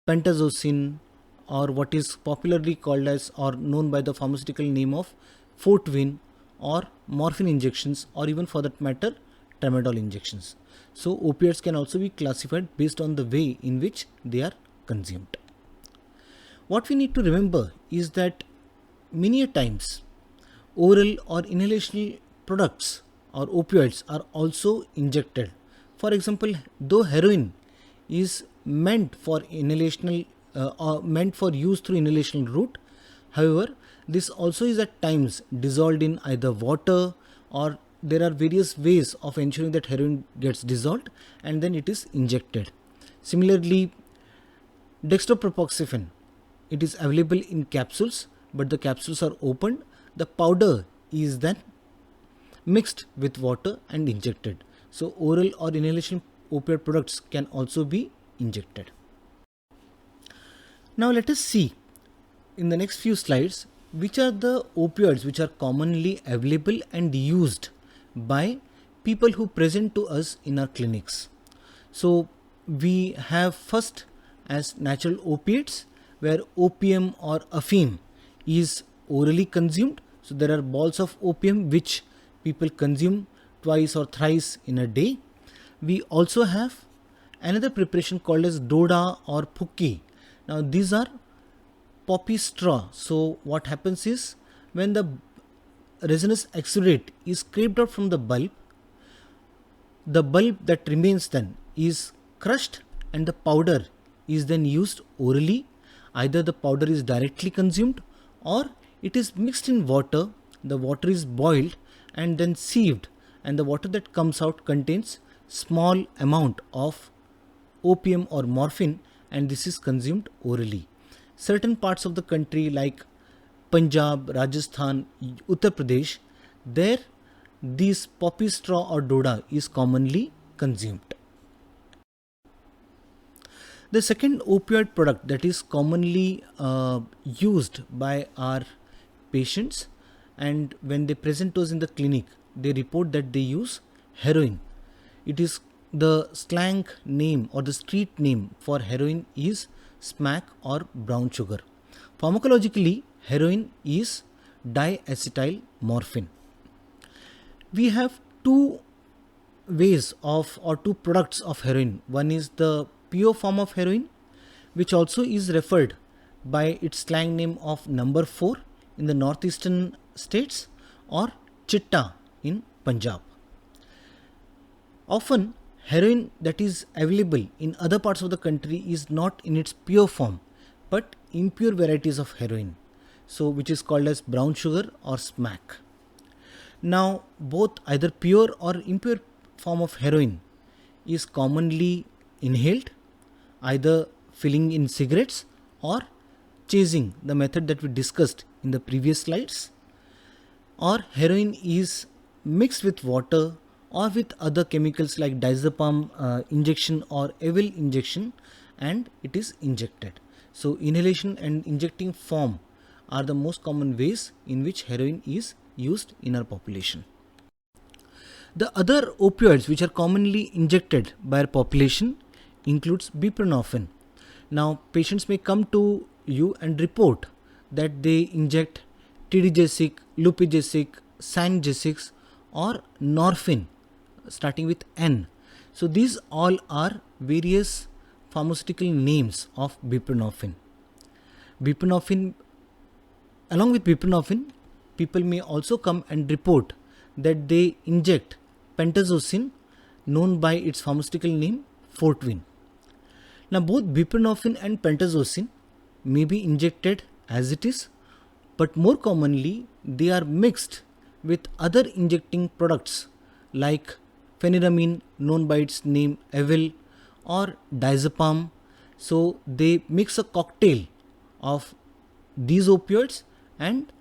pentazocine, or what is popularly called as or known by the pharmaceutical name of Fortwin, or morphine injections, or even for that matter tramadol injections. So opioids can also be classified based on the way in which they are consumed. What we need to remember is that many a times oral or inhalational products or opioids are also injected. For example, though heroin is meant for inhalational or meant for use through inhalational route, however, this also is at times dissolved in either water, or there are various ways of ensuring that heroin gets dissolved and then it is injected. Similarly, dextropropoxifen, it is available in capsules, but the capsules are opened. The powder is then mixed with water and injected. So oral or inhalation opioid products can also be injected. Now let us see in the next few slides which are the opioids which are commonly available and used by people who present to us in our clinics. So we have first as natural opiates, where opium or afim is orally consumed. So there are balls of opium which people consume twice or thrice in a day. We also have another preparation called as doda or phukki. Now these are poppy straw. So what happens is, when the resinous exudate is scraped out from the bulb that remains then is crushed and the powder is then used orally. Either the powder is directly consumed or it is mixed in water. The water is boiled and then sieved, and the water that comes out contains small amount of opium or morphine, and this is consumed orally. Certain parts of the country like Punjab, Rajasthan, Uttar Pradesh, there this poppy straw or doda is commonly consumed. The second opioid product that is commonly used by our patients, and when they present to us in the clinic, they report that they use heroin. It is the slang name or the street name for heroin is smack or brown sugar. Pharmacologically, heroin is diacetyl morphine. We have two ways of or two products of heroin. One is the pure form of heroin, which also is referred by its slang name of number 4 in the northeastern states, or chitta in Punjab. Often heroin that is available in other parts of the country is not in its pure form, but impure varieties of heroin, so which is called as brown sugar or smack. Now both either pure or impure form of heroin is commonly inhaled, either filling in cigarettes or chasing, the method that we discussed in the previous slides, or heroin is mixed with water or with other chemicals like diazepam injection or Evil injection, and it is injected. So inhalation and injecting form are the most common ways in which heroin is used in our population. The other opioids which are commonly injected by our population includes buprenorphine. Now patients may come to you and report that they inject TD-Gesic, Lupigesic, Sangesic or Norphine starting with N. So these all are various pharmaceutical names of buprenorphine. Along with buprenorphine, people may also come and report that they inject pentazocine, known by its pharmaceutical name Fortwin. Now both buprenorphine and pentazocine may be injected as it is, but more commonly they are mixed with other injecting products like phenyramine, known by its name Evil, or diazepam. So they mix a cocktail of these opioids and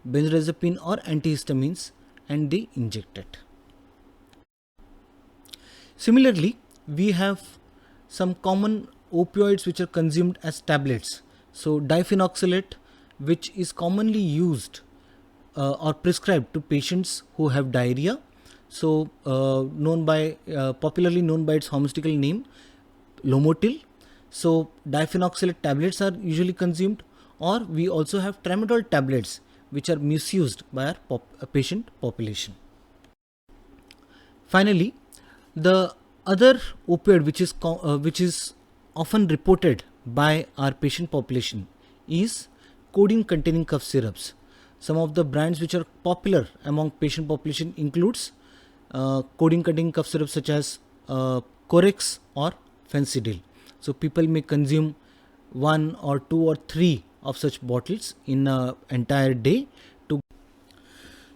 benzodiazepine or antihistamines and they inject it. Similarly, we have some common opioids which are consumed as tablets. So diphenoxylate, which is commonly used or prescribed to patients who have diarrhea. So popularly known by its pharmaceutical name Lomotil. So diphenoxylate tablets are usually consumed, or we also have tramadol tablets which are misused by our patient population. Finally, the other opioid which is often reported by our patient population is codeine containing cough syrups. Some of the brands which are popular among patient population includes codeine containing cough syrups such as Corex or Fencidil. So people may consume one or two or three of such bottles in an entire day.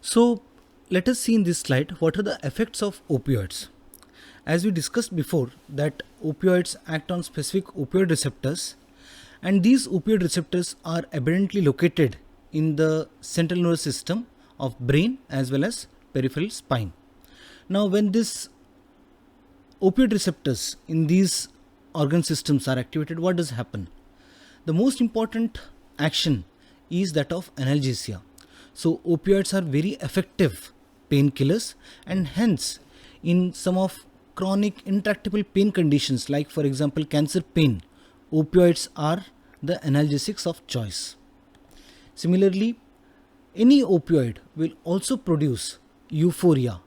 So let us see in this slide what are the effects of opioids. As we discussed before, that opioids act on specific opioid receptors, and these opioid receptors are abundantly located in the central nervous system of brain as well as peripheral spine. Now when these opioid receptors in these organ systems are activated, what does happen? The most important action is that of analgesia. So opioids are very effective painkillers, and hence in some of chronic intractable pain conditions like for example cancer pain, opioids are the analgesics of choice. Similarly, any opioid will also produce euphoria.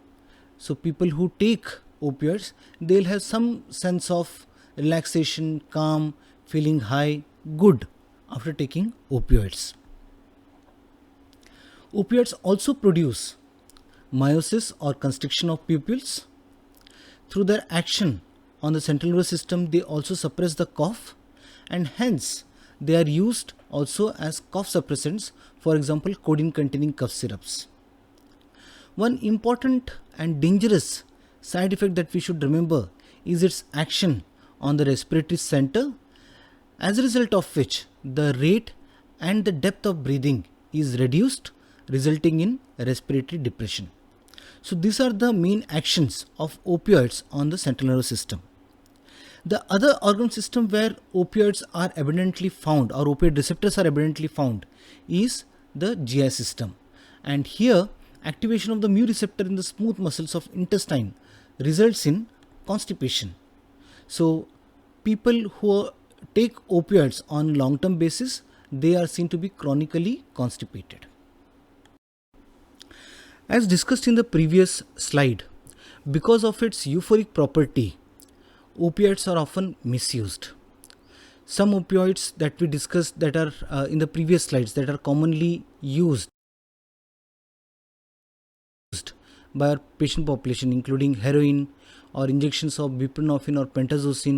So people who take opioids, they'll have some sense of relaxation, calm, feeling high, good after taking opioids. Opioids also produce meiosis or constriction of pupils. Through their action on the central nervous system, they also suppress the cough, and hence they are used also as cough suppressants, for example codeine containing cough syrups. One important and dangerous side effect that we should remember is its action on the respiratory center, as a result of which the rate and the depth of breathing is reduced, resulting in respiratory depression. So these are the main actions of opioids on the central nervous system. The other organ system where opioids are abundantly found, or opioid receptors are abundantly found, is the GI system. And here activation of the mu receptor in the smooth muscles of intestine results in constipation. So people who take opioids on long-term basis, they are seen to be chronically constipated. As discussed in the previous slide, because of its euphoric property, opioids are often misused. Some opioids that we discussed that are in the previous slides that are commonly used by our patient population, including heroin or injections of buprenorphine or pentazocine,